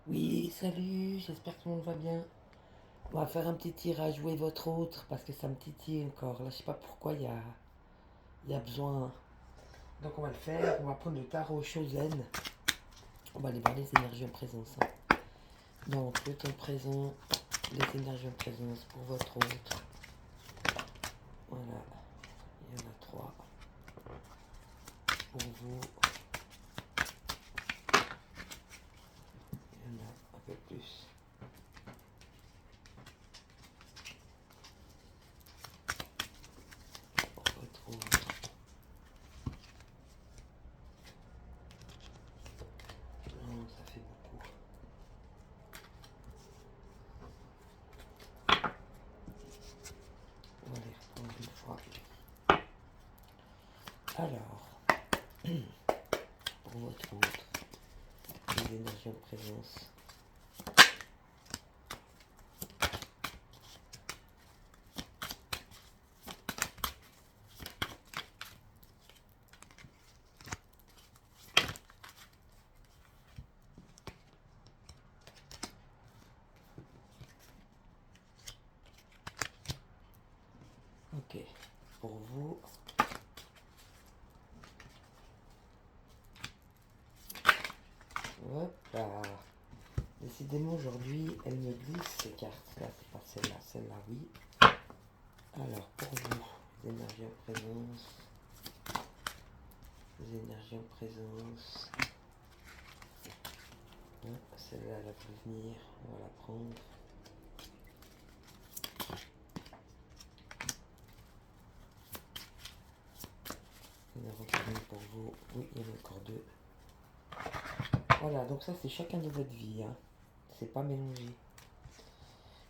Oui, salut, j'espère que tout le monde va bien. On va faire un petit tirage, jouer votre autre, parce que ça me titille encore. Là, je sais pas pourquoi il y a besoin. Donc, on va le faire. On va prendre le tarot Chosen. On va aller voir les énergies en présence, hein. Donc, le temps présent, les énergies en présence pour votre autre. Voilà, il y en a trois. Pour vous, il y en a un peu plus. Pour votre autre. Non, ça fait beaucoup. On va les reprendre une fois. Alors, pour votre autre, les énergies en présence. Ok, pour vous, hop là. Décidément aujourd'hui, elle me glisse ces cartes. Là, c'est pas celle-là, celle-là, oui. Alors, pour vous, les énergies en présence. Les énergies en présence. Celle-là, elle a pu venir. On va la prendre. Il y en a encore une pour vous. Oui, il y en a encore deux. Voilà, donc ça, c'est chacun de votre vie, hein. C'est pas mélangé.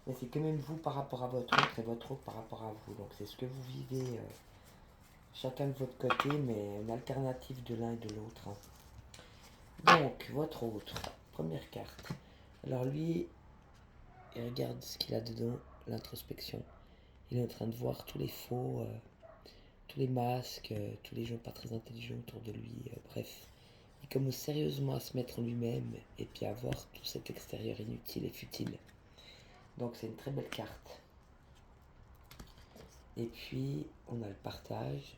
Mais c'est quand même vous par rapport à votre autre et votre autre par rapport à vous. Donc c'est ce que vous vivez chacun de votre côté, mais une alternative de l'un et de l'autre, hein. Donc, votre autre, première carte. Alors lui, il regarde ce qu'il a dedans, l'introspection. Il est en train de voir tous les faux, tous les masques, tous les gens pas très intelligents autour de lui, bref. Il commence sérieusement à se mettre en lui-même et puis à voir tout cet extérieur inutile et futile. Donc c'est une très belle carte. Et puis, on a le partage.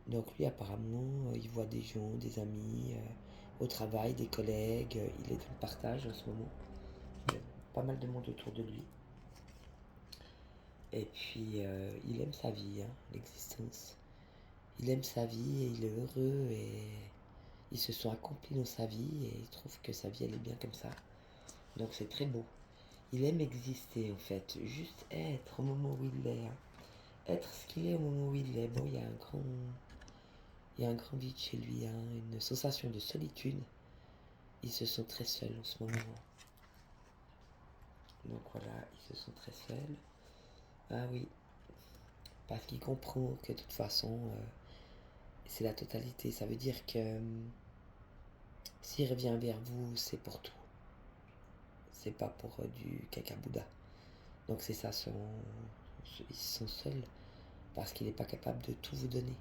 Donc lui, apparemment, il voit des gens, des amis, au travail, des collègues. Il est dans le partage en ce moment. Il y a pas mal de monde autour de lui. Et puis, il aime sa vie, hein, l'existence. Il aime sa vie et il est heureux et il se sent accompli dans sa vie et il trouve que sa vie, elle est bien comme ça. Donc c'est très beau. Il aime exister, en fait. Juste être au moment où il est, hein. Être ce qu'il est au moment où il est. Bon, il y a un grand vide chez lui, hein, une sensation de solitude. Il se sent très seul en ce moment. Donc voilà, il se sent très seul. Ah oui, parce qu'il comprend que de toute façon, c'est la totalité. Ça veut dire que s'il revient vers vous, c'est pour tout. C'est pas pour du caca-bouda. Donc c'est ça, il se sent seul parce qu'il n'est pas capable de tout vous donner.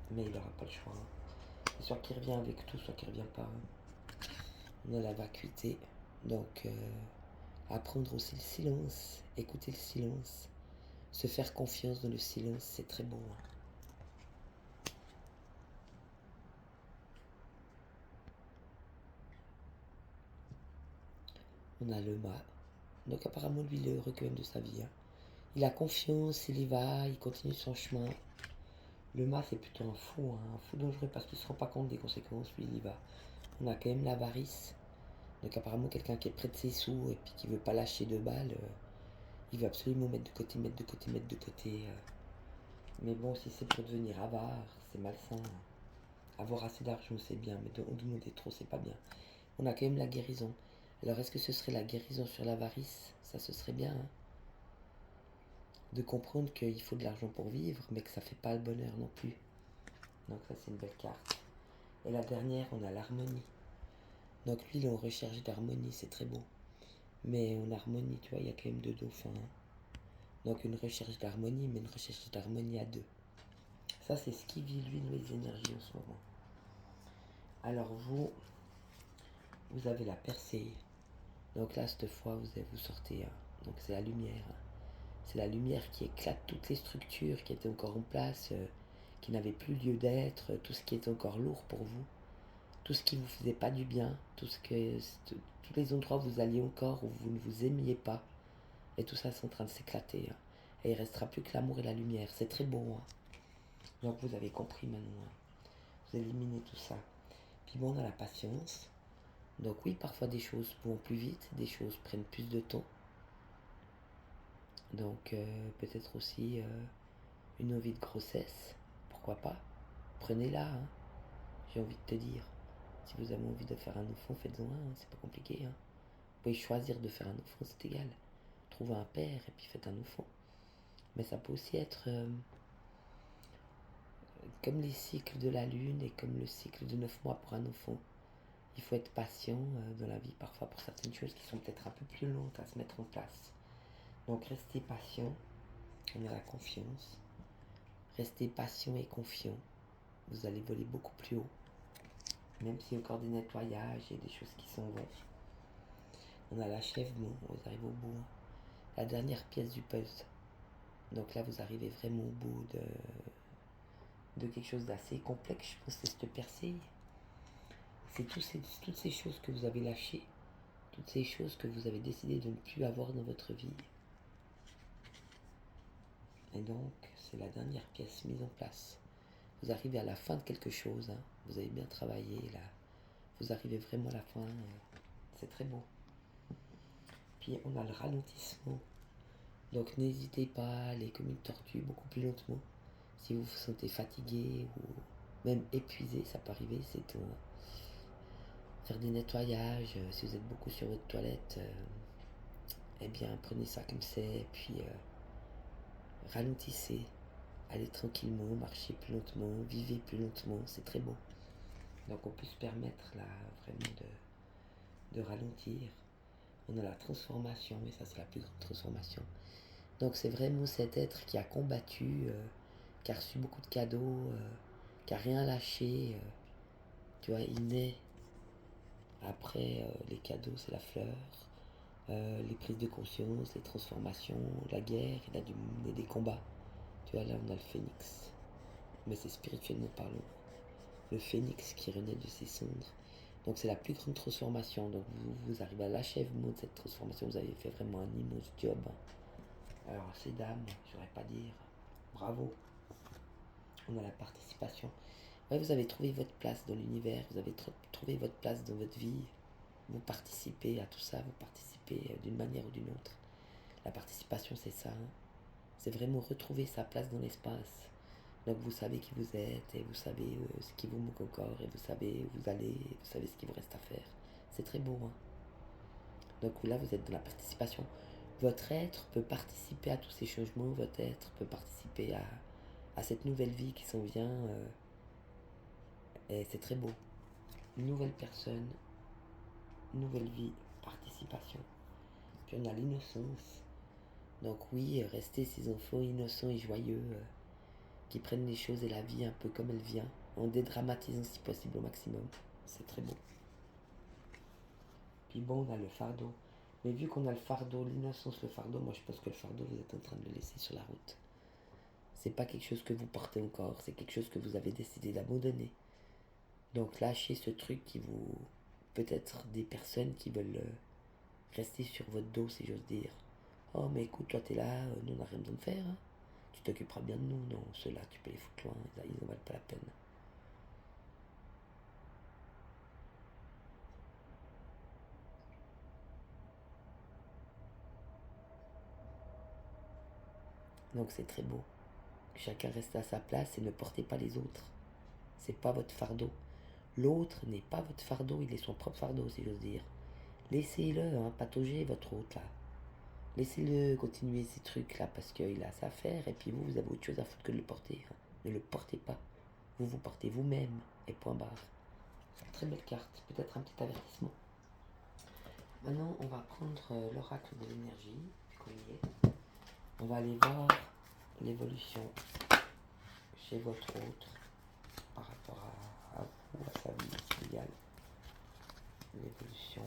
Mais il n'aura pas le choix, hein. C'est soit qu'il revient avec tout, soit qu'il revient pas, hein. On a la vacuité. Donc apprendre aussi le silence, écouter le silence, se faire confiance dans le silence, c'est très bon, hein. On a le mât. Donc apparemment, lui, il est heureux quand même de sa vie, hein. Il a confiance, il y va, il continue son chemin. Le mât, c'est plutôt un fou dangereux parce qu'il ne se rend pas compte des conséquences, lui, il y va. On a quand même l'avarice. Donc apparemment, quelqu'un qui est près de ses sous et puis qui veut pas lâcher 2 balles, il veut absolument mettre de côté, mettre de côté, mettre de côté. Mais bon, si c'est pour devenir avare, c'est malsain. Avoir assez d'argent, c'est bien, mais en demander trop, c'est pas bien. On a quand même la guérison. Alors, est-ce que ce serait la guérison sur l'avarice? Ça, ce serait bien, hein, de comprendre qu'il faut de l'argent pour vivre, mais que ça fait pas le bonheur non plus. Donc ça, c'est une belle carte. Et la dernière, on a l'harmonie. Donc lui, il est en recherche d'harmonie, c'est très beau. Mais en harmonie, tu vois, il y a quand même deux dauphins, hein. Donc une recherche d'harmonie, mais une recherche d'harmonie à deux. Ça, c'est ce qui vit lui dans les énergies en ce moment. Alors vous, vous avez la percée. Donc là, cette fois, vous sortez. Donc c'est la lumière. C'est la lumière qui éclate toutes les structures qui étaient encore en place, qui n'avaient plus lieu d'être, tout ce qui était encore lourd pour vous, tout ce qui ne vous faisait pas du bien, tous les endroits où vous alliez encore, où vous ne vous aimiez pas. Et tout ça, c'est en train de s'éclater. Et il ne restera plus que l'amour et la lumière. C'est très beau. Donc vous avez compris maintenant. Vous éliminez tout ça. Puis bon, on a la patience. Donc oui, parfois des choses vont plus vite, des choses prennent plus de temps. Donc peut-être aussi une envie de grossesse, pourquoi pas. Prenez-la, j'ai envie de te dire. Si vous avez envie de faire un enfant, faites-en un, c'est pas compliqué. Vous pouvez choisir de faire un enfant, c'est égal. Trouvez un père et puis faites un enfant. Mais ça peut aussi être comme les cycles de la lune et comme le cycle de 9 mois pour un enfant. Il faut être patient dans la vie parfois pour certaines choses qui sont peut-être un peu plus lentes à se mettre en place. Donc restez patient, on a la confiance. Restez patient et confiant. Vous allez voler beaucoup plus haut. Même s'il y a encore des nettoyages et des choses qui s'en vont. On a l'achèvement, vous arrivez au bout. La dernière pièce du puzzle. Donc là, vous arrivez vraiment au bout de quelque chose d'assez complexe. Je pense que c'est cette percée. C'est toutes ces choses que vous avez lâchées. Toutes ces choses que vous avez décidé de ne plus avoir dans votre vie. Et donc, c'est la dernière pièce mise en place. Vous arrivez à la fin de quelque chose. Vous avez bien travaillé là. Vous arrivez vraiment à la fin. C'est très beau. Puis on a le ralentissement. Donc n'hésitez pas à aller comme une tortue beaucoup plus lentement. Si vous vous sentez fatigué ou même épuisé, ça peut arriver, c'est tout. Faire des nettoyages, si vous êtes beaucoup sur votre toilette, eh bien prenez ça comme c'est, puis ralentissez, allez tranquillement, marchez plus lentement, vivez plus lentement, c'est très beau. Donc on peut se permettre là vraiment de ralentir. On a la transformation, mais ça c'est la plus grande transformation. Donc c'est vraiment cet être qui a combattu, qui a reçu beaucoup de cadeaux, qui a rien lâché. Tu vois, il naît. Après, les cadeaux, c'est la fleur. Les prises de conscience, les transformations, la guerre, il a dû mener des combats. Tu vois, là on a le phénix. Mais c'est spirituellement parlant. Le phénix qui renaît de ses cendres. Donc c'est la plus grande transformation. Donc vous arrivez à l'achèvement de cette transformation. Vous avez fait vraiment un immense job. Alors ces dames, j'aurais pas dire bravo. On a la participation. Ouais, vous avez trouvé votre place dans l'univers. Vous avez trouvé votre place dans votre vie. Vous participez à tout ça. Vous participez d'une manière ou d'une autre. La participation, c'est ça. C'est vraiment retrouver sa place dans l'espace. Donc vous savez qui vous êtes et vous savez ce qui vous manque encore et vous savez où vous allez et vous savez ce qu'il vous reste à faire. C'est très beau. Donc là, vous êtes dans la participation. Votre être peut participer à tous ces changements. Votre être peut participer à cette nouvelle vie qui s'en vient. Et c'est très beau. Une nouvelle personne, nouvelle vie, participation. Puis on a l'innocence. Donc oui, restez ces enfants innocents et joyeux qui prennent les choses et la vie un peu comme elle vient, en dédramatisant si possible au maximum. C'est très beau. Puis bon, on a le fardeau. Mais vu qu'on a le fardeau, l'innocence, le fardeau, moi je pense que le fardeau, vous êtes en train de le laisser sur la route. C'est pas quelque chose que vous portez encore, c'est quelque chose que vous avez décidé d'abandonner. Donc lâchez ce truc qui vous... Peut-être des personnes qui veulent rester sur votre dos, si j'ose dire. Oh mais écoute, toi t'es là, nous on n'a rien besoin de faire. Tu t'occuperas bien de nous. Non, ceux-là, tu peux les foutre loin, ils en valent pas la peine. Donc c'est très beau. Chacun reste à sa place et ne portez pas les autres. C'est pas votre fardeau. L'autre n'est pas votre fardeau, il est son propre fardeau, si j'ose dire. Laissez-le patauger votre hôte là. Laissez-le continuer ces trucs là parce qu'il a ça à faire et puis vous avez autre chose à foutre que de le porter. Ne le portez pas. Vous vous portez vous-même et point barre. Très belle carte, peut-être un petit avertissement. Maintenant, on va prendre l'oracle de l'énergie, puisqu'on y est. On va aller voir l'évolution chez votre autre par rapport à vous, à sa vie idéale. l'évolution.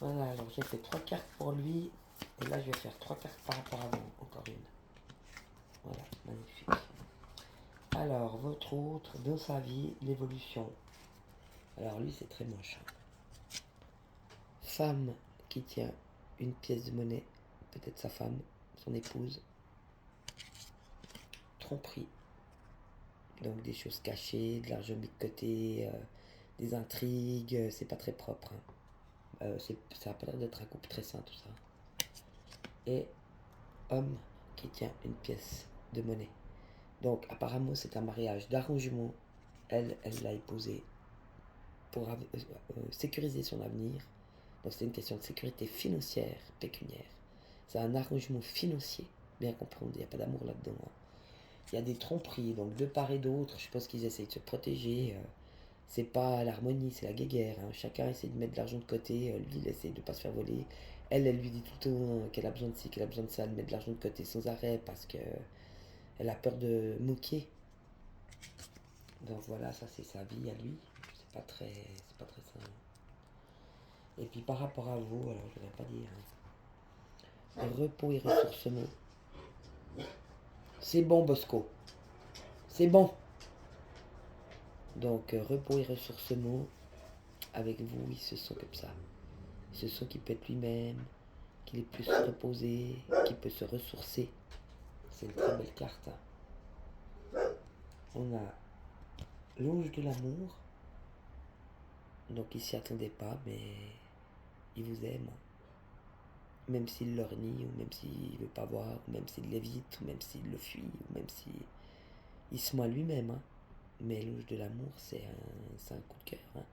Voilà, alors j'ai fait 3 cartes pour lui. Et là, je vais faire 3 cartes par rapport à vous. Encore une. Voilà, magnifique. Alors, votre autre, dans sa vie, l'évolution. Alors lui, c'est très moche. Femme qui tient une pièce de monnaie. Peut-être sa femme, son épouse. Tromperie. Donc des choses cachées, de l'argent mis de côté, des intrigues. C'est pas très propre. Hein. Ça a pas l'air d'être un couple très sain, tout ça. Et homme qui tient une pièce de monnaie. Donc apparemment c'est un mariage d'arrangement. Elle l'a épousé pour sécuriser son avenir. Donc c'est une question de sécurité financière, pécuniaire. C'est un arrangement financier, bien comprendre, il n'y a pas d'amour là-dedans. Hein. Il y a des tromperies, donc de part et d'autre, je pense qu'ils essayent de se protéger. C'est pas l'harmonie, c'est la guéguerre. Hein. Chacun essaie de mettre de l'argent de côté, lui il essaie de ne pas se faire voler. Elle lui dit tout le temps qu'elle a besoin de ci, qu'elle a besoin de ça, elle met de l'argent de côté sans arrêt parce que elle a peur de moquer. Donc voilà, ça c'est sa vie à lui. C'est pas très sain. Et puis par rapport à vous, alors je ne vais pas dire. Hein. Repos et ressourcement. C'est bon Bosco. C'est bon. Donc repos et ressourcement. Avec vous, il se sent comme ça. Il se sent qu'il peut être lui-même, qu'il est plus reposé, qu'il peut se ressourcer. C'est une très belle carte. On a l'ange de l'amour. Donc il s'y attendait pas, mais il vous aime. Même s'il le renie, ou même s'il ne veut pas voir, ou même s'il l'évite, ou même s'il le fuit, ou même s'il se ment lui-même. Hein. Mais l'ange de l'amour, c'est un coup de cœur. Hein.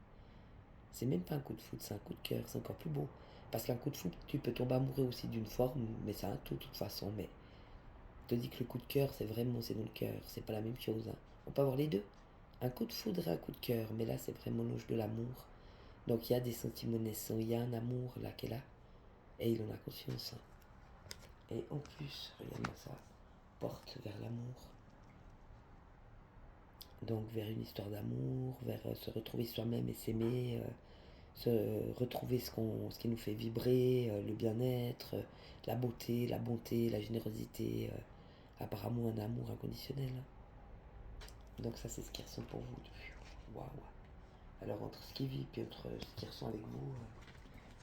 C'est même pas un coup de foudre, c'est un coup de cœur, c'est encore plus beau. Parce qu'un coup de foudre, tu peux tomber amoureux aussi d'une forme, mais c'est un tout de toute façon. Mais je te dis que le coup de cœur, c'est vraiment, c'est dans le cœur, c'est pas la même chose. Hein. On peut avoir les deux. Un coup de foudre et un coup de cœur, mais là, c'est vraiment l'ange de l'amour. Donc il y a des sentiments naissants, il y a un amour là qu'elle a, et il en a conscience. Hein. Et en plus, regarde-moi ça, porte vers l'amour. Donc vers une histoire d'amour, vers se retrouver soi-même et s'aimer, se retrouver ce qui nous fait vibrer, le bien-être, la beauté, la bonté, la générosité, apparemment un amour inconditionnel. Donc ça c'est ce qui ressent pour vous. Waouh. Alors entre ce qu'il vit et entre ce qu'il ressent avec vous,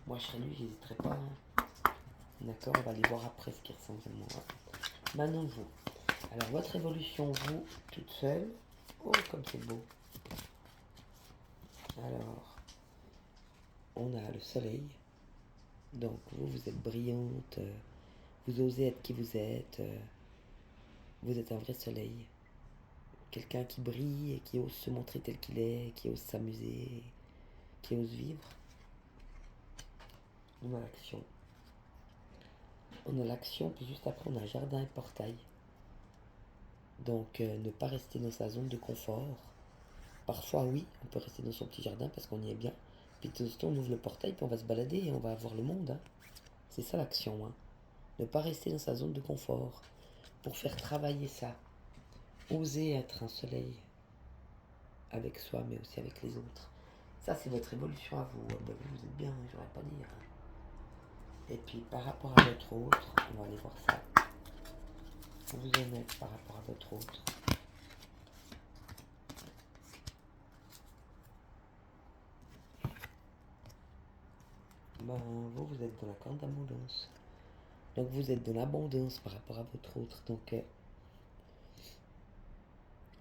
moi je serais lui, j'hésiterais pas. Hein. D'accord, on va aller voir après ce qu'il ressent vraiment. Hein. Maintenant vous. Alors votre évolution, vous, toute seule. Oh comme c'est beau. Alors, on a le soleil. Donc vous êtes brillante, vous osez être qui vous êtes. Vous êtes un vrai soleil. Quelqu'un qui brille et qui ose se montrer tel qu'il est, qui ose s'amuser, qui ose vivre. On a l'action. On a l'action, puis juste après on a jardin et portail. Donc ne pas rester dans sa zone de confort. Parfois oui, on peut rester dans son petit jardin parce qu'on y est bien. Puis de temps en temps on ouvre le portail, puis on va se balader et on va voir le monde. Hein. C'est ça l'action. Hein. Ne pas rester dans sa zone de confort. Pour faire travailler ça. Oser être un soleil. Avec soi, mais aussi avec les autres. Ça, c'est votre évolution à vous. Ben, vous êtes bien, j'aurais pas dire. Et puis, par rapport à votre autre, on va aller voir ça. Vous en êtes par rapport à votre autre. Ben, vous êtes dans la grande abondance. Donc, vous êtes dans l'abondance par rapport à votre autre. Donc,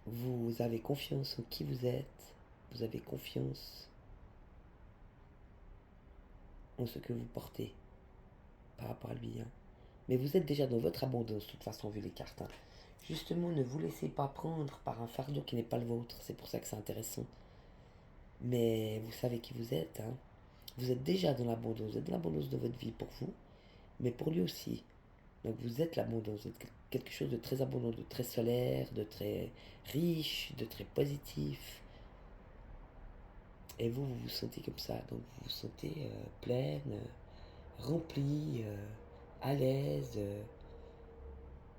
vous avez confiance en qui vous êtes. Vous avez confiance en ce que vous portez par rapport à lui. Hein. Mais vous êtes déjà dans votre abondance, de toute façon, vu les cartes. Hein. Justement, ne vous laissez pas prendre par un fardeau qui n'est pas le vôtre. C'est pour ça que c'est intéressant. Mais vous savez qui vous êtes. Hein. Vous êtes déjà dans l'abondance. Vous êtes dans l'abondance de votre vie pour vous, mais pour lui aussi. Donc vous êtes l'abondance. Vous êtes quelque chose de très abondant, de très solaire, de très riche, de très positif. Et vous vous sentez comme ça. Donc vous vous sentez pleine, rempli, à l'aise.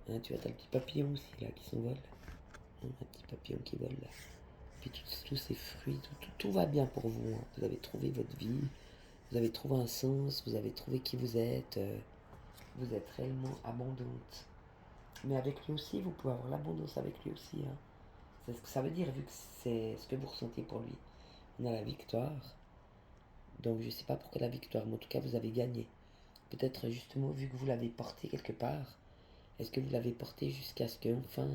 Hein, tu vois, t'as le petit papillon aussi là qui s'envole. Hein, un petit papillon qui vole là. Puis tous ces fruits, tout va bien pour vous. Hein. Vous avez trouvé votre vie, vous avez trouvé un sens, vous avez trouvé qui vous êtes. Vous êtes réellement abondante. Mais avec lui aussi, vous pouvez avoir l'abondance avec lui aussi. Hein. C'est ce que ça veut dire, vu que c'est ce que vous ressentez pour lui. On a la victoire. Donc je ne sais pas pourquoi la victoire, mais en tout cas vous avez gagné. Peut-être justement vu que vous l'avez porté quelque part, est-ce que vous l'avez porté jusqu'à ce qu'enfin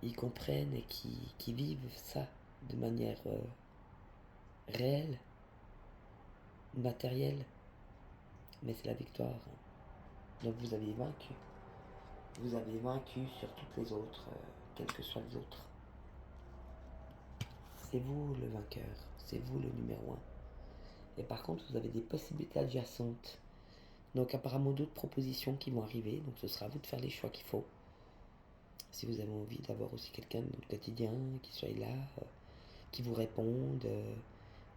ils comprennent et qu'ils vivent ça de manière réelle, matérielle, mais c'est la victoire. Donc vous avez vaincu. Vous avez vaincu sur toutes les autres, quels que soient les autres. C'est vous le vainqueur, c'est vous le numéro un. Et par contre, vous avez des possibilités adjacentes. Donc apparemment d'autres propositions qui vont arriver, donc ce sera à vous de faire les choix qu'il faut. Si vous avez envie d'avoir aussi quelqu'un dans le quotidien qui soit là, qui vous réponde,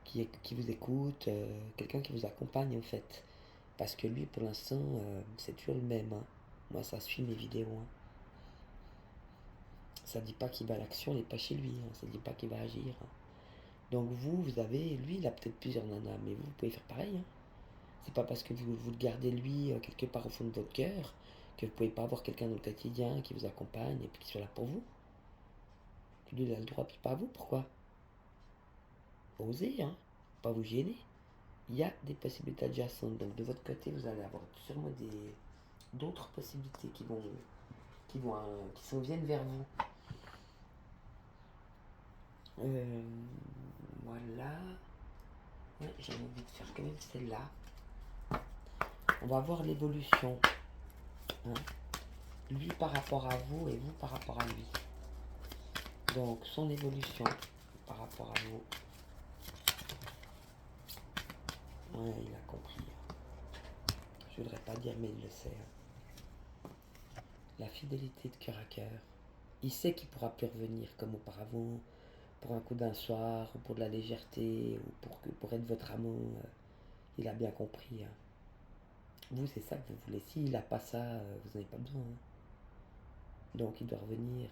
qui vous écoute, quelqu'un qui vous accompagne en fait. Parce que lui, pour l'instant, c'est toujours le même. Hein. Moi, ça suit mes vidéos. Hein. Ça dit pas qu'il va à l'action, il n'est pas chez lui. Hein. Ça dit pas qu'il va agir. Hein. Donc vous avez, lui, il a peut-être plusieurs nanas, mais vous pouvez faire pareil. Hein. C'est pas parce que vous le gardez lui quelque part au fond de votre cœur que vous pouvez pas avoir quelqu'un dans le quotidien qui vous accompagne et puis qui soit là pour vous. Lui, il a le droit, puis pas vous. Pourquoi? Osez, hein. Pas vous gêner. Il y a des possibilités adjacentes. Donc de votre côté, vous allez avoir sûrement d'autres possibilités qui s'en viennent vers vous. Voilà. Ouais, j'ai envie de faire quand même celle-là. On va voir l'évolution. Hein. Lui par rapport à vous et vous par rapport à lui. Donc son évolution par rapport à vous. Ouais, il a compris. Je voudrais pas dire, mais il le sait. La fidélité de cœur à cœur. Il sait qu'il pourra plus revenir comme auparavant, pour un coup d'un soir, ou pour de la légèreté, ou pour être votre amour. Il a bien compris. Hein. Vous, c'est ça que vous voulez. S'il n'a pas ça, vous n'en avez pas besoin. Hein. Donc il doit revenir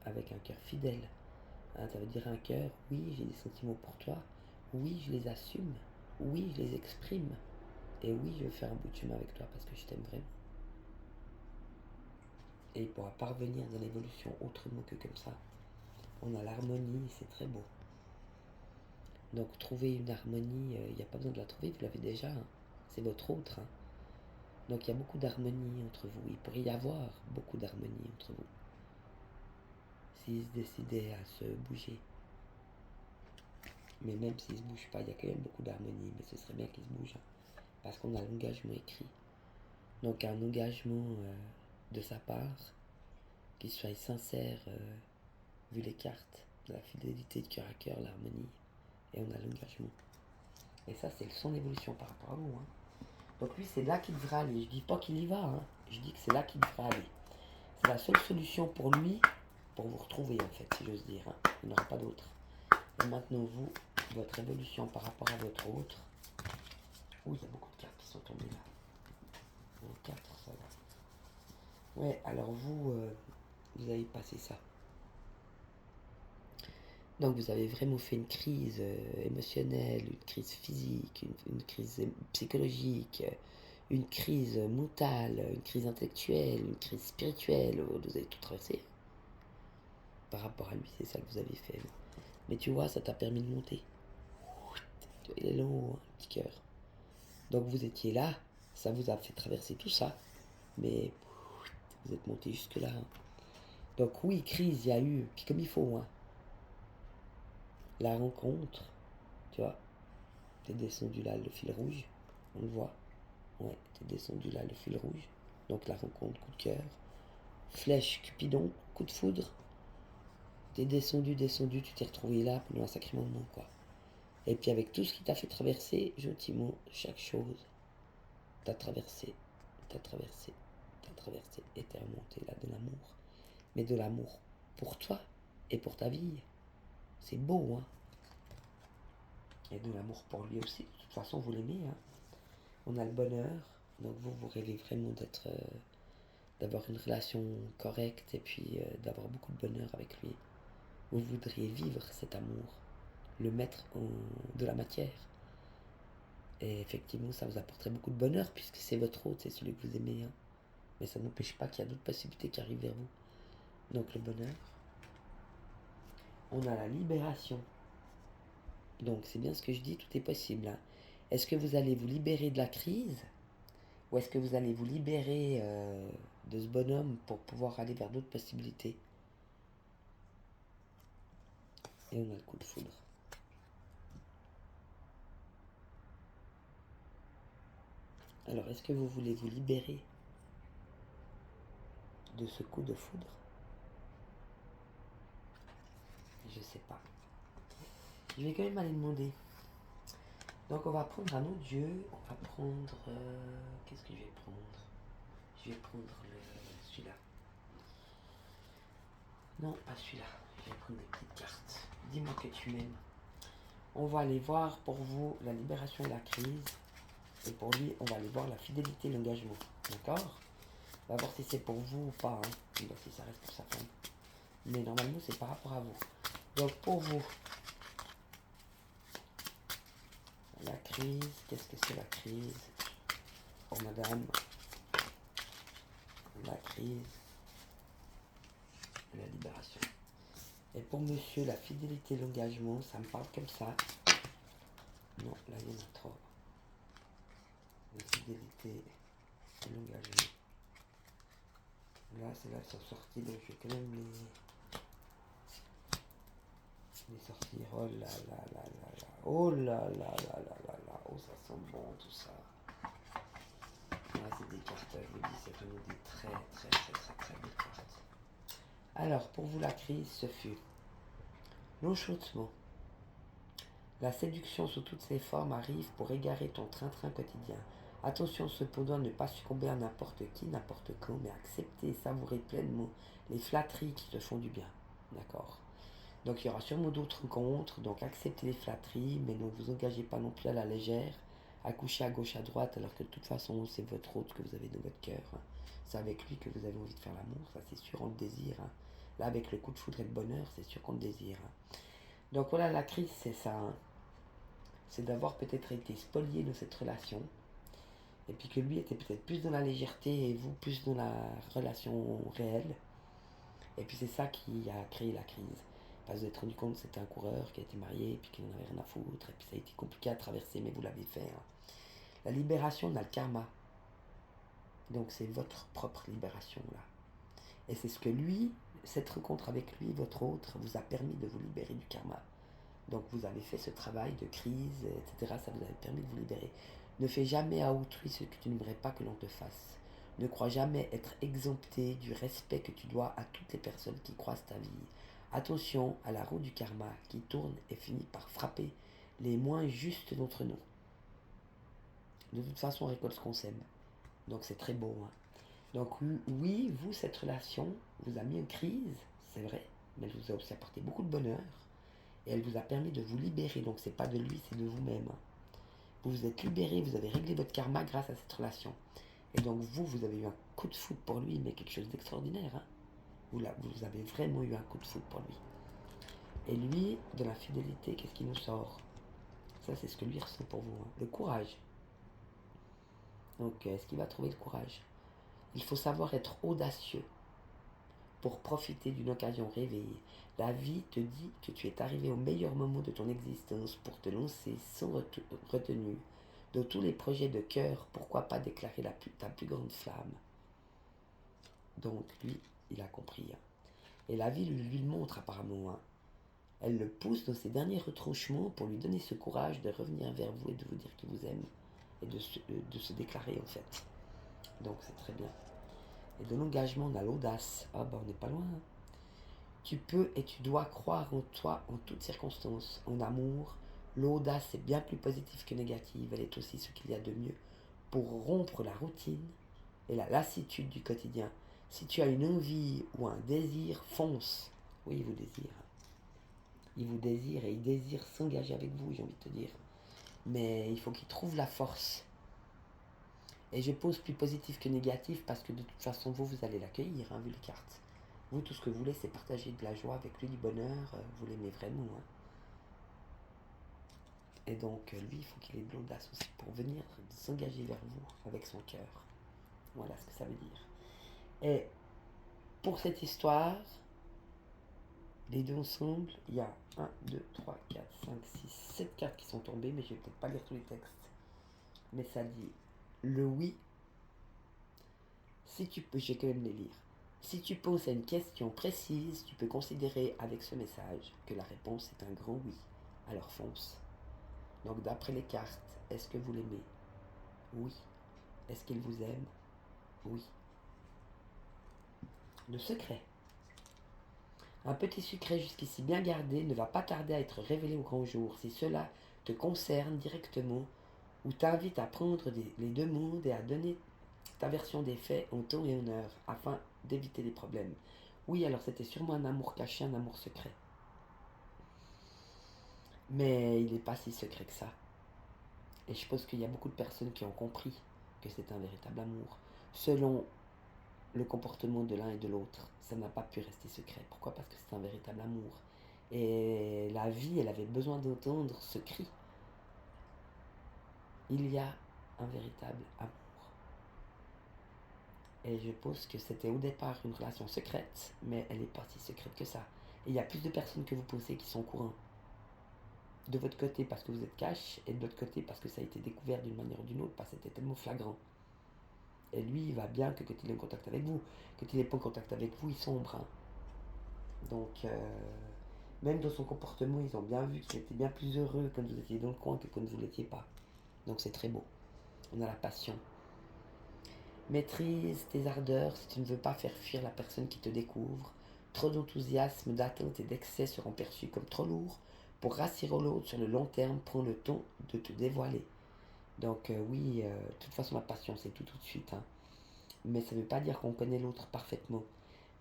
avec un cœur fidèle. Hein, ça veut dire un cœur, oui, j'ai des sentiments pour toi, oui, je les assume, oui, je les exprime, et oui, je vais faire un bout de chemin avec toi parce que je t'aime vraiment. Et il ne pourra pas revenir dans l'évolution autrement que comme ça. On a l'harmonie, c'est très beau. Donc trouver une harmonie, il n'y a pas besoin de la trouver, vous l'avez déjà. Hein. C'est votre autre. Hein. Donc il y a beaucoup d'harmonie entre vous. Il pourrait y avoir beaucoup d'harmonie entre vous. S'ils se décidaient à se bouger. Mais même s'ils ne se bougent pas, il y a quand même beaucoup d'harmonie. Mais ce serait bien qu'ils se bougent. Hein. Parce qu'on a l'engagement écrit. Donc un engagement de sa part, qu'il soit sincère, vu les cartes, de la fidélité de cœur à cœur, l'harmonie. Et on a l'engagement. Et ça, c'est son évolution par rapport à vous. Hein. Donc lui, c'est là qu'il devra aller. Je dis pas qu'il y va. Hein. Je dis que c'est là qu'il devra aller. C'est la seule solution pour lui, pour vous retrouver en fait, si j'ose dire. Hein. Il n'y en aura pas d'autre. Et maintenant, vous, votre évolution par rapport à votre autre. Ouh, il y a beaucoup de cartes qui sont tombées là. 4, ça va. Ouais, alors vous, vous avez passé ça. Donc vous avez vraiment fait une crise émotionnelle, une crise physique, une crise psychologique, une crise mentale, une crise intellectuelle, une crise spirituelle. Vous avez tout traversé. Par rapport à lui, c'est ça que vous avez fait. Mais tu vois, ça t'a permis de monter. Il est long, hein, petit cœur. Donc vous étiez là, ça vous a fait traverser tout ça. Mais vous êtes monté jusque là. Hein. Donc oui, crise, il y a eu, puis comme il faut. Hein. La rencontre, tu vois, t'es descendu là, le fil rouge, on le voit. Ouais, t'es descendu là, le fil rouge. Donc la rencontre, coup de cœur. Flèche, Cupidon, coup de foudre. T'es descendu, tu t'es retrouvé là pendant un sacré moment, quoi. Et puis avec tout ce qui t'a fait traverser, gentiment, chaque chose, t'as traversé, et t'es remonté là de l'amour. Mais de l'amour pour toi et pour ta vie. C'est beau, hein. Et de l'amour pour lui aussi. De toute façon, vous l'aimez, hein. On a le bonheur. Donc vous rêvez vraiment d'avoir une relation correcte et puis d'avoir beaucoup de bonheur avec lui. Vous voudriez vivre cet amour, le mettre de la matière. Et effectivement, ça vous apporterait beaucoup de bonheur puisque c'est votre hôte, c'est celui que vous aimez. Hein. Mais ça n'empêche pas qu'il y a d'autres possibilités qui arrivent vers vous. Donc le bonheur. On a la libération. Donc c'est bien ce que je dis, tout est possible. Hein. Est-ce que vous allez vous libérer de la crise ou est-ce que vous allez vous libérer de ce bonhomme pour pouvoir aller vers d'autres possibilités? Et on a le coup de foudre. Alors est-ce que vous voulez vous libérer de ce coup de foudre? Je sais pas. Je vais quand même aller demander. Donc on va prendre un autre jeu. On va prendre... qu'est-ce que je vais prendre? Je vais prendre celui-là. Non, pas celui-là. Je vais prendre des petites cartes. Dis-moi que tu m'aimes. On va aller voir pour vous la libération et la crise. Et pour lui, on va aller voir la fidélité et l'engagement. D'accord? On va voir si c'est pour vous ou pas. Hein. On va voir si ça reste pour sa femme. Mais normalement, c'est par rapport à vous. Donc pour vous, la crise, qu'est-ce que c'est la crise? Pour madame, la crise et la libération. Et pour monsieur, la fidélité et l'engagement, ça me parle comme ça. Non, là il y en a trop. La fidélité et l'engagement. Là, c'est là qu'ils sont sortis, donc je vais quand même les sortir. Oh là là là là là. Oh là là là là là là. Oh, ça sent bon tout ça. Là, c'est des cartes, je vous dis, c'est vraiment des très très très très très belles cartes. Alors, pour vous, la crise, ce fut l'enchantement. La séduction sous toutes ses formes arrive pour égarer ton train-train quotidien. Attention cependant à ne pas succomber à n'importe qui, n'importe quand, mais accepter et savourer pleinement les flatteries qui te font du bien. D'accord? Donc il y aura sûrement d'autres rencontres, donc acceptez les flatteries, mais ne vous engagez pas non plus à la légère, à coucher à gauche, à droite, alors que de toute façon c'est votre hôte que vous avez dans votre cœur. Hein. C'est avec lui que vous avez envie de faire l'amour, ça c'est sûr, on le désire. Hein. Là avec le coup de foudre et le bonheur, c'est sûr qu'on le désire. Hein. Donc voilà, la crise c'est ça. Hein. C'est d'avoir peut-être été spolié dans cette relation, et puis que lui était peut-être plus dans la légèreté et vous plus dans la relation réelle. Et puis c'est ça qui a créé la crise. Parce que vous vous êtes rendu compte que c'était un coureur qui a été marié et puis qui n'en avait rien à foutre. Et puis ça a été compliqué à traverser, mais vous l'avez fait. Hein. La libération, on a le karma. Donc c'est votre propre libération là. Et c'est ce que lui, cette rencontre avec lui, votre autre, vous a permis de vous libérer du karma. Donc vous avez fait ce travail de crise, etc. Ça vous a permis de vous libérer. Ne fais jamais à autrui ce que tu n'aimerais pas que l'on te fasse. Ne crois jamais être exempté du respect que tu dois à toutes les personnes qui croisent ta vie. Attention à la roue du karma qui tourne et finit par frapper les moins justes d'entre nous. De toute façon, on récolte ce qu'on sème. Donc c'est très beau. Hein. Donc oui, vous, cette relation vous a mis en crise, c'est vrai, mais elle vous a aussi apporté beaucoup de bonheur. Et elle vous a permis de vous libérer. Donc c'est pas de lui, c'est de vous-même. Vous vous êtes libéré, vous avez réglé votre karma grâce à cette relation. Et donc vous avez eu un coup de foudre pour lui, mais quelque chose d'extraordinaire. Hein. Vous avez vraiment eu un coup de foudre pour lui. Et lui, de la fidélité, qu'est-ce qui nous sort? Ça, c'est ce que lui ressent pour vous. Hein. Le courage. Donc, est-ce qu'il va trouver le courage? Il faut savoir être audacieux pour profiter d'une occasion réveillée. La vie te dit que tu es arrivé au meilleur moment de ton existence pour te lancer sans retenue. De tous les projets de cœur, pourquoi pas déclarer ta plus grande flamme? Donc, lui, il a compris. Hein. Et la vie lui montre apparemment. Hein. Elle le pousse dans ses derniers retranchements pour lui donner ce courage de revenir vers vous et de vous dire qu'il vous aime et de se déclarer en fait. Donc c'est très bien. Et de l'engagement, on a l'audace. Ah bah on n'est pas loin. Hein. Tu peux et tu dois croire en toi en toutes circonstances. En amour, l'audace est bien plus positive que négative. Elle est aussi ce qu'il y a de mieux pour rompre la routine et la lassitude du quotidien. Si tu as une envie ou un désir, fonce. Oui, il vous désire. Il vous désire et il désire s'engager avec vous, j'ai envie de te dire. Mais il faut qu'il trouve la force Et je pose plus positif que négatif parce que de toute façon, vous allez l'accueillir, hein, vu les cartes. Vous, tout ce que vous voulez, c'est partager de la joie avec lui, du bonheur. Vous l'aimez vraiment. Hein. Et donc, lui, il faut qu'il ait de l'audace aussi pour venir s'engager vers vous avec son cœur. Voilà ce que ça veut dire. Et pour cette histoire, les deux ensemble, il y a 1, 2, 3, 4, 5, 6, 7 cartes qui sont tombées, mais je vais peut-être pas lire tous les textes. Mais ça dit le oui. Si tu peux, je vais quand même les lire. Si tu poses à une question précise, tu peux considérer avec ce message que la réponse est un grand oui. Alors fonce. Donc d'après les cartes, est-ce que vous l'aimez? Oui. Est-ce qu'il vous aime? Oui. Le secret. Un petit secret jusqu'ici bien gardé ne va pas tarder à être révélé au grand jour si cela te concerne directement ou t'invite à prendre les deux mondes et à donner ta version des faits en temps et en heure afin d'éviter les problèmes. Oui, alors c'était sûrement un amour caché, un amour secret. Mais il n'est pas si secret que ça. Et je pense qu'il y a beaucoup de personnes qui ont compris que c'est un véritable amour. Selon le comportement de l'un et de l'autre, ça n'a pas pu rester secret. Pourquoi? Parce que c'est un véritable amour. Et la vie, elle avait besoin d'entendre ce cri. Il y a un véritable amour. Et je pense que c'était au départ une relation secrète, mais elle est pas si secrète que ça. Et il y a plus de personnes que vous pensez qui sont au courant. De votre côté parce que vous êtes cash, et de l'autre côté parce que ça a été découvert d'une manière ou d'une autre, parce que c'était tellement flagrant. Et lui, il va bien que quand il est en contact avec vous. Quand il n'est pas en contact avec vous, il sombre. Hein. Donc, même dans son comportement, ils ont bien vu qu'il était bien plus heureux quand vous étiez dans le coin que quand vous ne l'étiez pas. Donc c'est très beau. On a la passion. Maîtrise tes ardeurs si tu ne veux pas faire fuir la personne qui te découvre. Trop d'enthousiasme, d'attente et d'excès seront perçus comme trop lourds. Pour rassurer l'autre sur le long terme, prends le temps de te dévoiler. Donc oui, de toute façon la passion c'est tout de suite. Hein. Mais ça ne veut pas dire qu'on connaît l'autre parfaitement.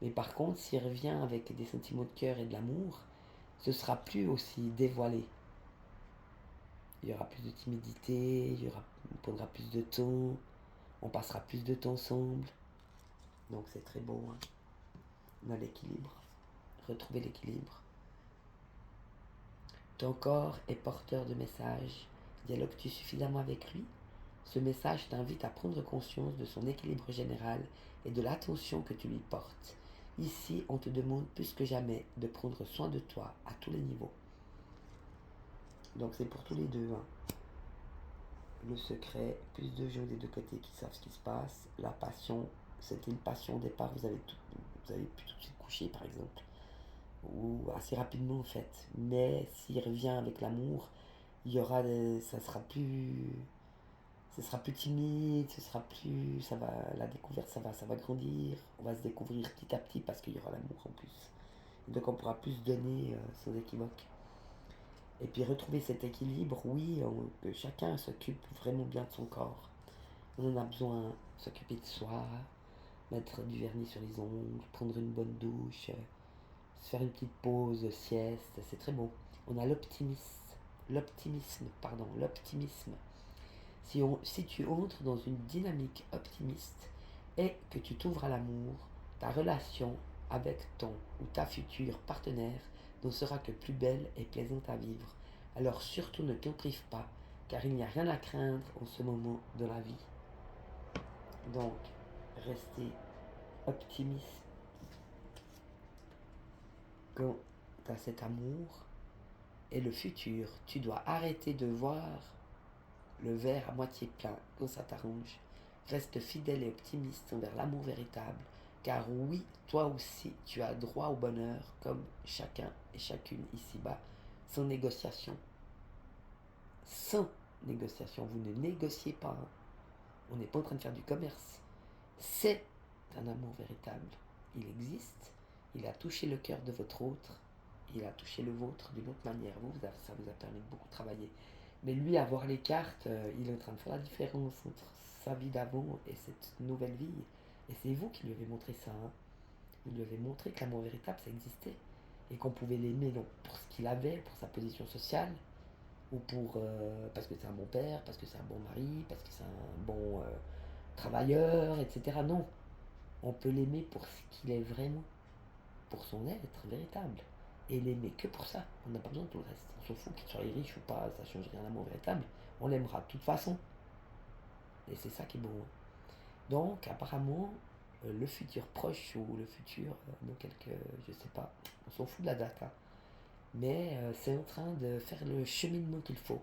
Mais par contre, s'il revient avec des sentiments de cœur et de l'amour, ce sera plus aussi dévoilé. Il y aura plus de timidité, on prendra plus de temps, on passera plus de temps ensemble. Donc c'est très beau. Hein. On a l'équilibre. Retrouver l'équilibre. Ton corps est porteur de messages. Dialogues-tu suffisamment avec lui? Ce message t'invite à prendre conscience de son équilibre général et de l'attention que tu lui portes. Ici, on te demande plus que jamais de prendre soin de toi à tous les niveaux. Donc c'est pour tous les deux. Hein. Le secret, plus de gens des deux côtés qui savent ce qui se passe. La passion, c'était une passion au départ, vous avez pu tout de suite coucher par exemple. Ou assez rapidement en fait. Mais s'il revient avec l'amour, il y aura ce sera plus timide, ce sera plus, la découverte, ça va grandir. On va se découvrir petit à petit parce qu'il y aura l'amour en plus. Donc on pourra plus donner sans équivoque. Et puis retrouver cet équilibre, oui, que chacun s'occupe vraiment bien de son corps. On en a besoin, s'occuper de soi, mettre du vernis sur les ongles, prendre une bonne douche, se faire une petite pause, sieste, c'est très bon. On a l'optimisme. Si tu entres dans une dynamique optimiste et que tu t'ouvres à l'amour, ta relation avec ton ou ta future partenaire n'en sera que plus belle et plaisante à vivre. Alors surtout ne t'en prive pas, car il n'y a rien à craindre en ce moment de la vie. Donc, restez optimiste quand tu as cet amour et le futur. Tu dois arrêter de voir le verre à moitié plein quand ça t'arrange. Reste fidèle et optimiste envers l'amour véritable, car oui, toi aussi, tu as droit au bonheur, comme chacun et chacune ici-bas, sans négociation. Sans négociation, vous ne négociez pas. Hein. On n'est pas en train de faire du commerce. C'est un amour véritable. Il existe, il a touché le cœur de votre autre, il a touché le vôtre d'une autre manière. Ça vous a permis de beaucoup travailler. Mais lui, avoir les cartes, il est en train de faire la différence entre sa vie d'avant et cette nouvelle vie. Et c'est vous qui lui avez montré ça. Hein. Vous lui avez montré que l'amour véritable, ça existait. Et qu'on pouvait l'aimer non pour ce qu'il avait, pour sa position sociale, ou pour parce que c'est un bon père, parce que c'est un bon mari, parce que c'est un bon travailleur, etc. Non, on peut l'aimer pour ce qu'il est vraiment, pour son être véritable. Et l'aimer que pour ça. On n'a pas besoin de tout le reste. On s'en fout qu'il soit riche ou pas, ça change rien à l'amour véritable. On l'aimera de toute façon. Et c'est ça qui est beau. Donc, apparemment, le futur proche ou le futur dans quelques, je sais pas, on s'en fout de la date, hein. Mais c'est en train de faire le cheminement qu'il faut.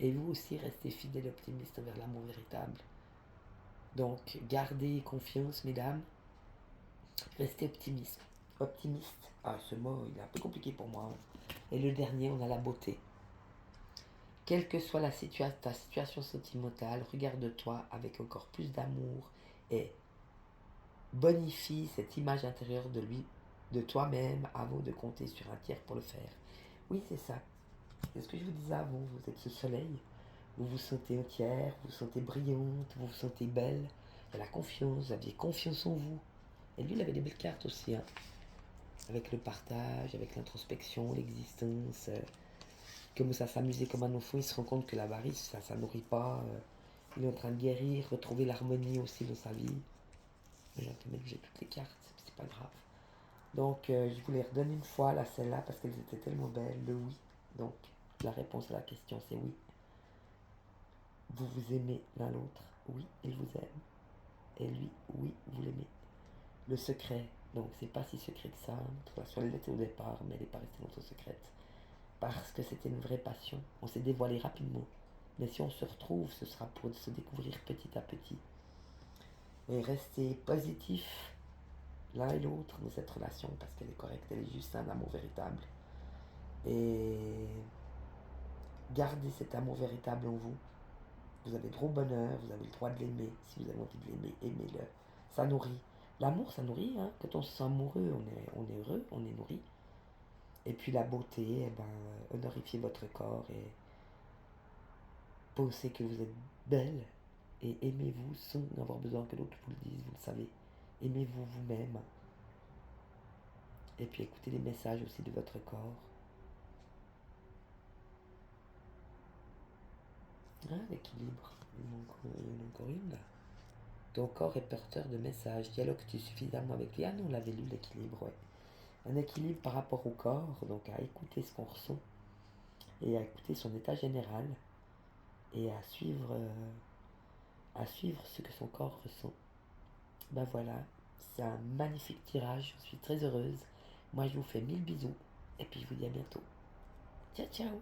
Et vous aussi, restez fidèle et optimiste envers l'amour véritable. Donc, gardez confiance, mesdames. Restez optimiste. Optimiste. Ah, ce mot, il est un peu compliqué pour moi, hein. Et le dernier, on a la beauté. Quelle que soit ta situation sentimentale, regarde-toi avec encore plus d'amour et bonifie cette image intérieure de lui, de toi-même, avant de compter sur un tiers pour le faire. Oui, c'est ça. C'est ce que je vous disais avant, vous êtes ce soleil. Vous vous sentez entière, vous vous sentez brillante, vous vous sentez belle. Il y a la confiance, vous aviez confiance en vous. Et lui, il avait des belles cartes aussi, hein. Avec le partage, avec l'introspection, l'existence. Comme ça s'amusait comme un enfant, il se rend compte que l'avarice, ça nourrit pas. Il est en train de guérir, retrouver l'harmonie aussi dans sa vie. J'ai un peu mélangé toutes les cartes, c'est pas grave. Donc, je vous les redonne une fois, là, celle-là, parce qu'elles étaient tellement belles. Le oui. Donc, la réponse à la question, c'est oui. Vous vous aimez l'un l'autre. Oui, il vous aime. Et lui, oui, vous l'aimez. Le secret, donc c'est pas si secret que ça. De toute façon, elle l'était au départ, mais elle n'est pas restée longtemps secrète. Parce que c'était une vraie passion. On s'est dévoilé rapidement. Mais si on se retrouve, ce sera pour se découvrir petit à petit. Et rester positif l'un et l'autre dans cette relation, parce qu'elle est correcte, elle est juste un amour véritable. Et gardez cet amour véritable en vous. Vous avez droit au bonheur, vous avez le droit de l'aimer. Si vous avez envie de l'aimer, aimez-le. Ça nourrit. L'amour, ça nourrit, hein. Quand on se sent amoureux, on est heureux, on est nourri. Et puis la beauté, eh ben, honorifiez votre corps et pensez que vous êtes belle. Et aimez-vous sans avoir besoin que l'autre vous le dise, vous le savez. Aimez-vous vous-même. Et puis écoutez les messages aussi de votre corps. Ah, l'équilibre. Il y en a encore une là. Ton corps est porteur de messages. Dialogue-tu suffisamment avec lui? Ah non, on l'avait lu, l'équilibre, ouais. Un équilibre par rapport au corps, donc à écouter ce qu'on ressent et à écouter son état général et à suivre ce que son corps ressent. Ben voilà, c'est un magnifique tirage, je suis très heureuse. Moi je vous fais 1000 bisous et puis je vous dis à bientôt. Ciao ciao.